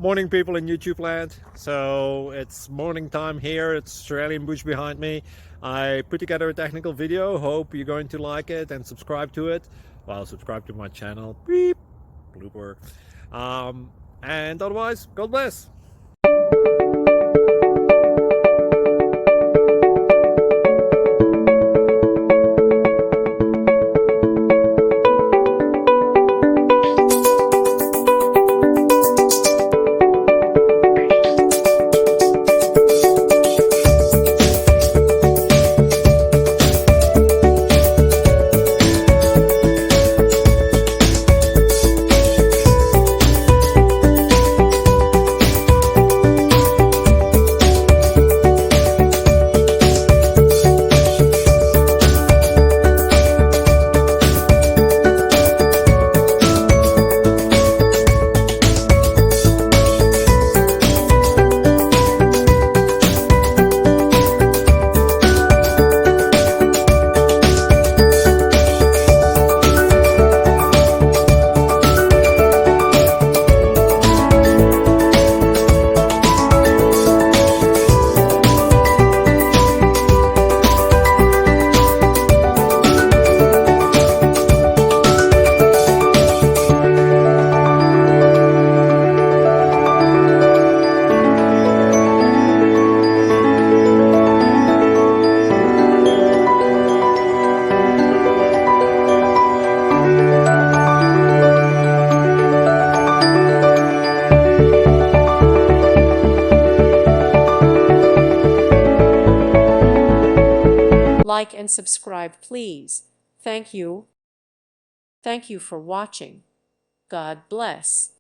Morning, people in YouTube land. So it's morning time here. It's Australian bush behind me. I put together a technical video. Hope you're going to like it and subscribe to it. Well, subscribe to my channel. Beep. Blooper. And otherwise, God bless. Like and subscribe, please. Thank you. Thank you for watching. God bless.